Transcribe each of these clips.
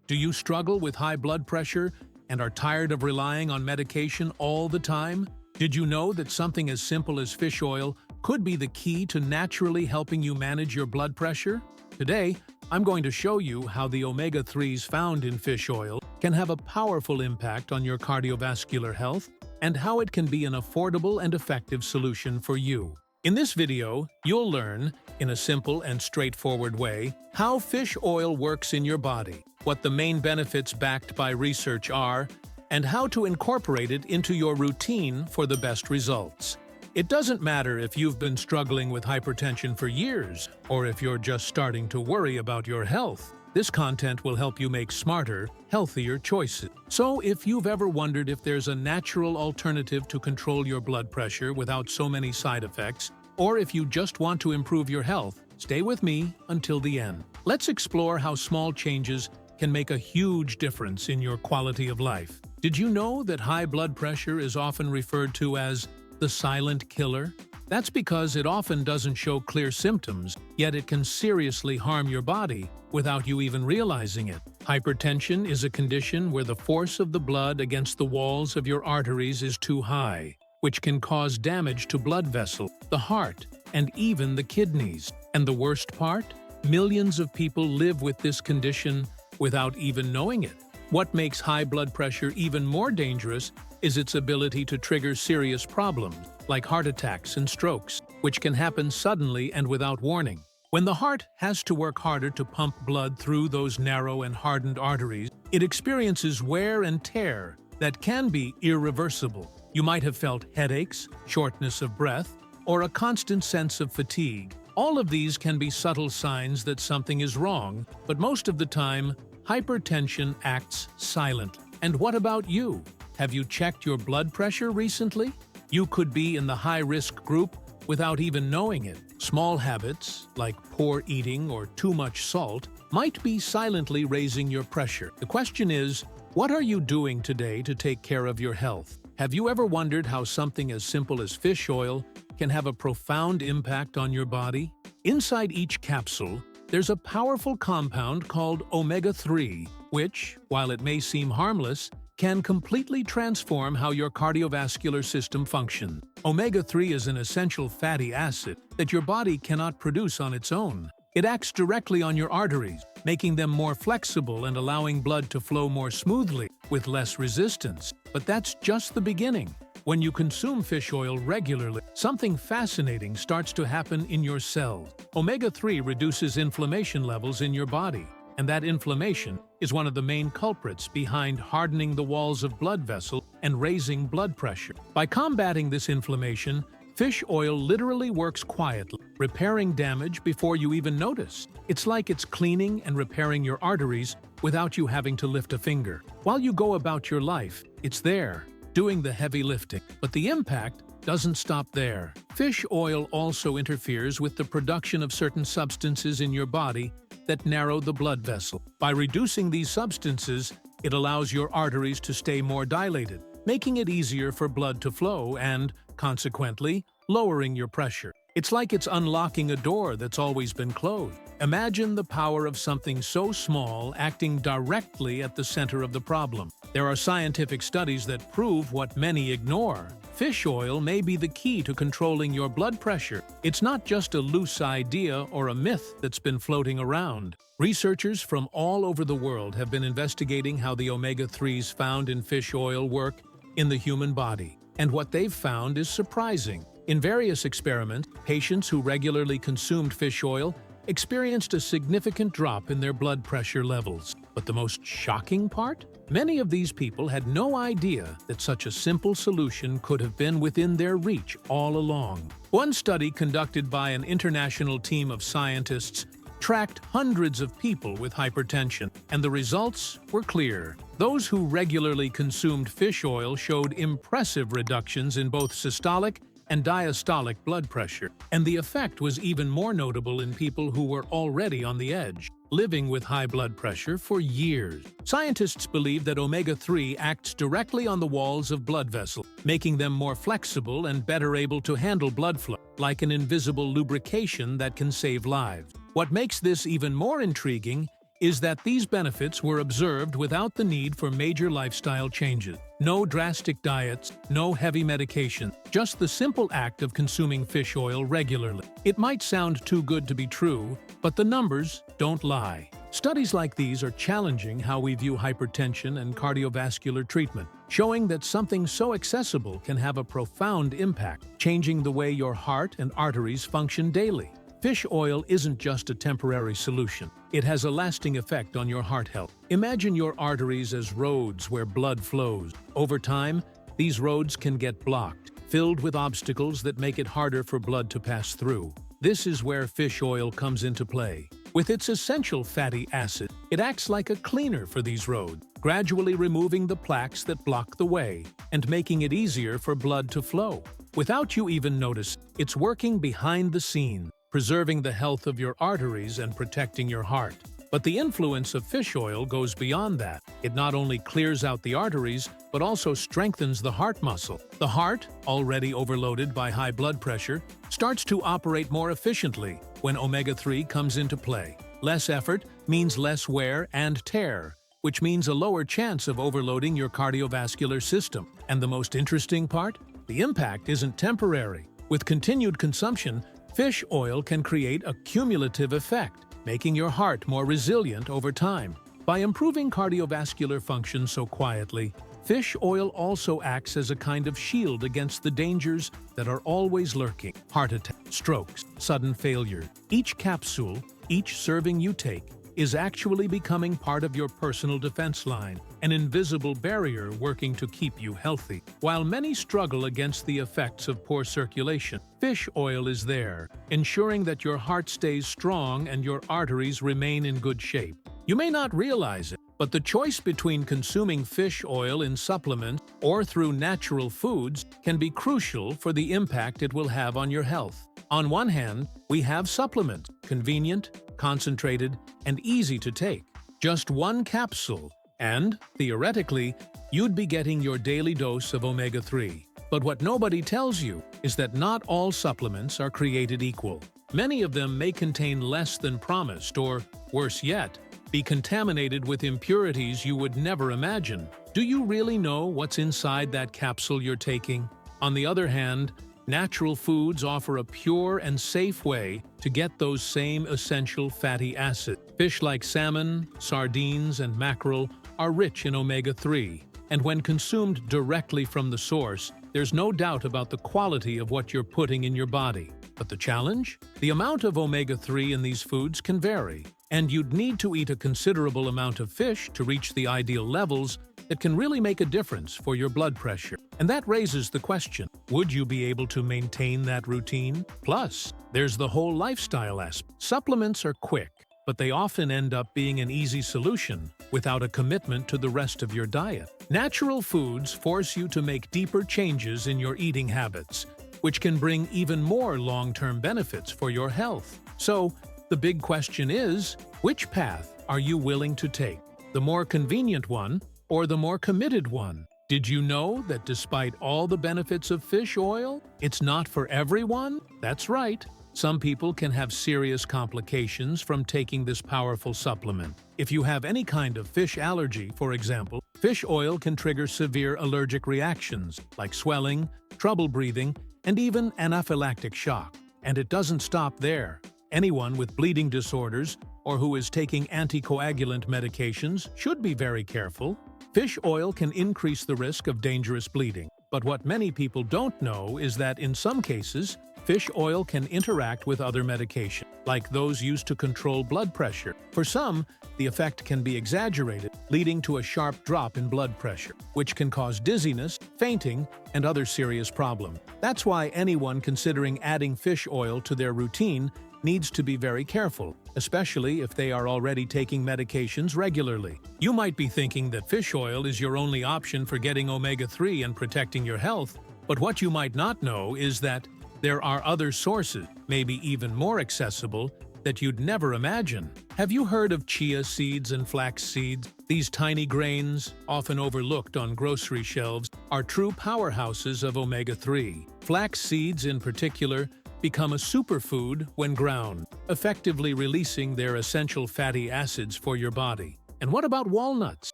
Do you struggle with high blood pressure and are tired of relying on medication all the time? Did you know that something as simple as fish oil could be the key to naturally helping you manage your blood pressure? Today, I'm going to show you how the omega-3s found in fish oil can have a powerful impact on your cardiovascular health and how it can be an affordable and effective solution for you. In this video, you'll learn, in a simple and straightforward way, how fish oil works in your body, what the main benefits backed by research are, and how to incorporate it into your routine for the best results. It doesn't matter if you've been struggling with hypertension for years, or if you're just starting to worry about your health. This content will help you make smarter, healthier choices. So if you've ever wondered if there's a natural alternative to control your blood pressure without so many side effects, or if you just want to improve your health, stay with me until the end. Let's explore how small changes can make a huge difference in your quality of life. Did you know that high blood pressure is often referred to as the silent killer? That's because it often doesn't show clear symptoms, yet it can seriously harm your body without you even realizing it. Hypertension is a condition where the force of the blood against the walls of your arteries is too high, which can cause damage to blood vessels, the heart, and even the kidneys. And the worst part? Millions of people live with this condition without even knowing it. What makes high blood pressure even more dangerous is its ability to trigger serious problems, like heart attacks and strokes, which can happen suddenly and without warning. When the heart has to work harder to pump blood through those narrow and hardened arteries, it experiences wear and tear that can be irreversible. You might have felt headaches, shortness of breath, or a constant sense of fatigue. All of these can be subtle signs that something is wrong, but most of the time, hypertension acts silently. And what about you? Have you checked your blood pressure recently? You could be in the high-risk group without even knowing it. Small habits, like poor eating or too much salt, might be silently raising your pressure. The question is, what are you doing today to take care of your health? Have you ever wondered how something as simple as fish oil can have a profound impact on your body? Inside each capsule, there's a powerful compound called omega-3, which, while it may seem harmless, can completely transform how your cardiovascular system functions. Omega-3 is an essential fatty acid that your body cannot produce on its own. It acts directly on your arteries, making them more flexible and allowing blood to flow more smoothly with less resistance. But that's just the beginning. When you consume fish oil regularly, something fascinating starts to happen in your cells. Omega-3 reduces inflammation levels in your body, and that inflammation is one of the main culprits behind hardening the walls of blood vessels and raising blood pressure. By combating this inflammation, fish oil literally works quietly, repairing damage before you even notice. It's like it's cleaning and repairing your arteries without you having to lift a finger. While you go about your life, it's there, doing the heavy lifting. But the impact doesn't stop there. Fish oil also interferes with the production of certain substances in your body that narrow the blood vessel. By reducing these substances, it allows your arteries to stay more dilated, making it easier for blood to flow and, consequently, lowering your pressure. It's like it's unlocking a door that's always been closed. Imagine the power of something so small acting directly at the center of the problem. There are scientific studies that prove what many ignore. Fish oil may be the key to controlling your blood pressure. It's not just a loose idea or a myth that's been floating around. Researchers from all over the world have been investigating how the omega-3s found in fish oil work in the human body. And what they've found is surprising. In various experiments, patients who regularly consumed fish oil experienced a significant drop in their blood pressure levels. But the most shocking part? Many of these people had no idea that such a simple solution could have been within their reach all along. One study conducted by an international team of scientists tracked hundreds of people with hypertension, and the results were clear. Those who regularly consumed fish oil showed impressive reductions in both systolic and diastolic blood pressure, and the effect was even more notable in people who were already on the edge, living with high blood pressure for years. Scientists believe that omega-3 acts directly on the walls of blood vessels, making them more flexible and better able to handle blood flow, like an invisible lubrication that can save lives. What makes this even more intriguing is that these benefits were observed without the need for major lifestyle changes. No drastic diets, no heavy medication, just the simple act of consuming fish oil regularly. It might sound too good to be true, but the numbers don't lie. Studies like these are challenging how we view hypertension and cardiovascular treatment, showing that something so accessible can have a profound impact, changing the way your heart and arteries function daily. Fish oil isn't just a temporary solution. It has a lasting effect on your heart health. Imagine your arteries as roads where blood flows. Over time, these roads can get blocked, filled with obstacles that make it harder for blood to pass through. This is where fish oil comes into play. With its essential fatty acid, it acts like a cleaner for these roads, gradually removing the plaques that block the way and making it easier for blood to flow. Without you even notice, it's working behind the scenes, preserving the health of your arteries and protecting your heart. But the influence of fish oil goes beyond that. It not only clears out the arteries, but also strengthens the heart muscle. The heart, already overloaded by high blood pressure, starts to operate more efficiently when omega-3 comes into play. Less effort means less wear and tear, which means a lower chance of overloading your cardiovascular system. And the most interesting part? The impact isn't temporary. With continued consumption, fish oil can create a cumulative effect, making your heart more resilient over time. By improving cardiovascular function so quietly, fish oil also acts as a kind of shield against the dangers that are always lurking: heart attacks, strokes, sudden failure. Each capsule, each serving you take, is actually becoming part of your personal defense line, an invisible barrier working to keep you healthy. While many struggle against the effects of poor circulation, fish oil is there, ensuring that your heart stays strong and your arteries remain in good shape. You may not realize it, but the choice between consuming fish oil in supplements or through natural foods can be crucial for the impact it will have on your health. On one hand, we have supplements, convenient, concentrated, and easy to take. Just one capsule, and, theoretically, you'd be getting your daily dose of omega-3. But what nobody tells you is that not all supplements are created equal. Many of them may contain less than promised, or, worse yet, be contaminated with impurities you would never imagine. Do you really know what's inside that capsule you're taking? On the other hand, natural foods offer a pure and safe way to get those same essential fatty acids. Fish like salmon, sardines, and mackerel are rich in omega-3, and when consumed directly from the source, there's no doubt about the quality of what you're putting in your body. But the challenge? The amount of omega-3 in these foods can vary, and you'd need to eat a considerable amount of fish to reach the ideal levels that can really make a difference for your blood pressure. And that raises the question, would you be able to maintain that routine? Plus, there's the whole lifestyle aspect. Supplements are quick, but they often end up being an easy solution without a commitment to the rest of your diet. Natural foods force you to make deeper changes in your eating habits, which can bring even more long-term benefits for your health. So, the big question is, which path are you willing to take? The more convenient one, or the more committed one? Did you know that despite all the benefits of fish oil, it's not for everyone? That's right. Some people can have serious complications from taking this powerful supplement. If you have any kind of fish allergy, for example, fish oil can trigger severe allergic reactions like swelling, trouble breathing, and even anaphylactic shock. And it doesn't stop there. Anyone with bleeding disorders or who is taking anticoagulant medications should be very careful. Fish oil can increase the risk of dangerous bleeding, but what many people don't know is that in some cases, fish oil can interact with other medications, like those used to control blood pressure. For some, the effect can be exaggerated, leading to a sharp drop in blood pressure, which can cause dizziness, fainting, and other serious problems. That's why anyone considering adding fish oil to their routine needs to be very careful, especially if they are already taking medications regularly. You might be thinking that fish oil is your only option for getting omega-3 and protecting your health, but what you might not know is that there are other sources, maybe even more accessible, that you'd never imagine. Have you heard of chia seeds and flax seeds? These tiny grains, often overlooked on grocery shelves, are true powerhouses of omega-3. Flax seeds, in particular, become a superfood when ground, effectively releasing their essential fatty acids for your body. And what about walnuts?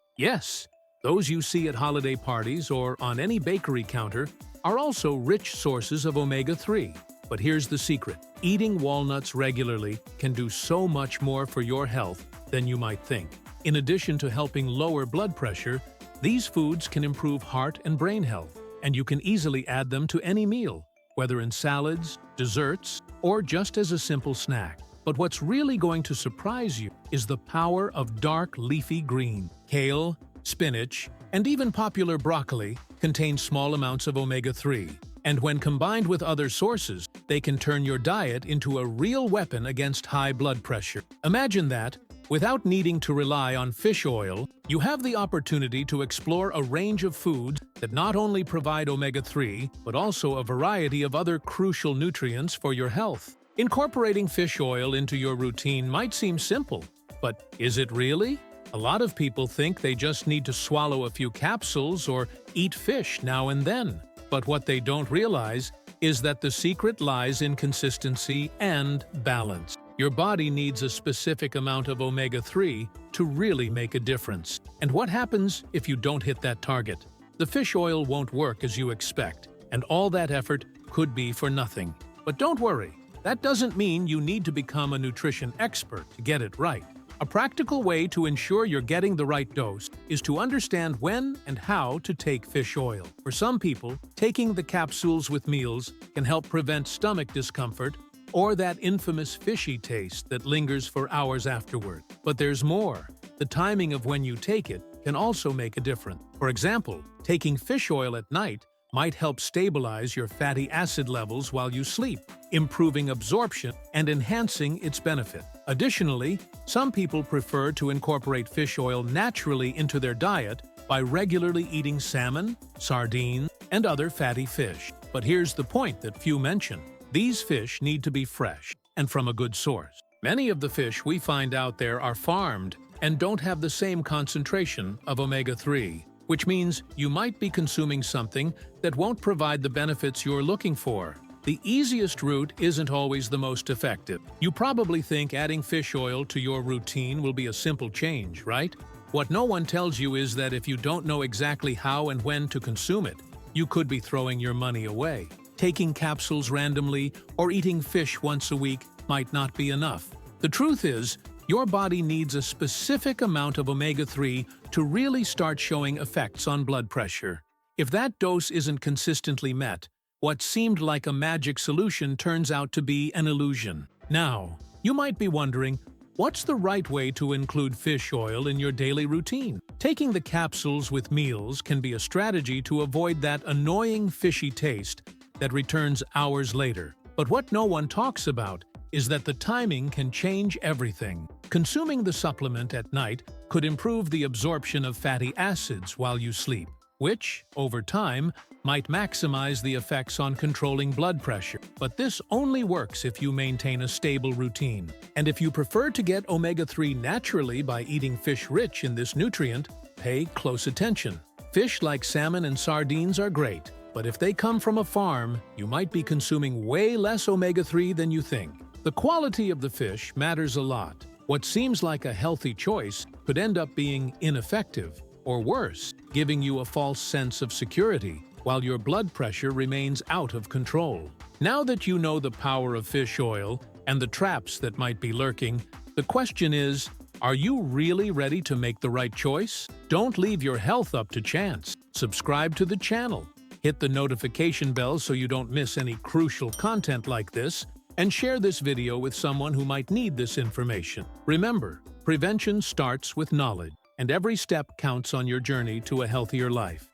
Yes, those you see at holiday parties or on any bakery counter are also rich sources of omega-3. But here's the secret. Eating walnuts regularly can do so much more for your health than you might think. In addition to helping lower blood pressure, these foods can improve heart and brain health, and you can easily add them to any meal, whether in salads, desserts, or just as a simple snack. But what's really going to surprise you is the power of dark leafy green. Kale, spinach, and even popular broccoli contain small amounts of omega-3. And when combined with other sources, they can turn your diet into a real weapon against high blood pressure. Imagine that, without needing to rely on fish oil, you have the opportunity to explore a range of foods that not only provide omega-3, but also a variety of other crucial nutrients for your health. Incorporating fish oil into your routine might seem simple, but is it really? A lot of people think they just need to swallow a few capsules or eat fish now and then. But what they don't realize is that the secret lies in consistency and balance. Your body needs a specific amount of omega-3 to really make a difference. And what happens if you don't hit that target? The fish oil won't work as you expect, and all that effort could be for nothing. But don't worry, that doesn't mean you need to become a nutrition expert to get it right. A practical way to ensure you're getting the right dose is to understand when and how to take fish oil. For some people, taking the capsules with meals can help prevent stomach discomfort or that infamous fishy taste that lingers for hours afterward. But there's more. The timing of when you take it can also make a difference. For example, taking fish oil at night might help stabilize your fatty acid levels while you sleep, improving absorption and enhancing its benefit. Additionally, some people prefer to incorporate fish oil naturally into their diet by regularly eating salmon, sardines, and other fatty fish. But here's the point that few mention. These fish need to be fresh and from a good source. Many of the fish we find out there are farmed and don't have the same concentration of omega-3, which means you might be consuming something that won't provide the benefits you're looking for. The easiest route isn't always the most effective. You probably think adding fish oil to your routine will be a simple change, right? What no one tells you is that if you don't know exactly how and when to consume it, you could be throwing your money away. Taking capsules randomly or eating fish once a week might not be enough. The truth is, your body needs a specific amount of omega-3 to really start showing effects on blood pressure. If that dose isn't consistently met, what seemed like a magic solution turns out to be an illusion. Now, you might be wondering, what's the right way to include fish oil in your daily routine? Taking the capsules with meals can be a strategy to avoid that annoying fishy taste that returns hours later. But what no one talks about is that the timing can change everything. Consuming the supplement at night could improve the absorption of fatty acids while you sleep, which, over time, might maximize the effects on controlling blood pressure. But this only works if you maintain a stable routine. And if you prefer to get omega-3 naturally by eating fish rich in this nutrient, pay close attention. Fish like salmon and sardines are great, but if they come from a farm, you might be consuming way less omega-3 than you think. The quality of the fish matters a lot. What seems like a healthy choice could end up being ineffective, or worse, giving you a false sense of security, while your blood pressure remains out of control. Now that you know the power of fish oil and the traps that might be lurking, the question is, are you really ready to make the right choice? Don't leave your health up to chance. Subscribe to the channel, hit the notification bell so you don't miss any crucial content like this, and share this video with someone who might need this information. Remember, prevention starts with knowledge, and every step counts on your journey to a healthier life.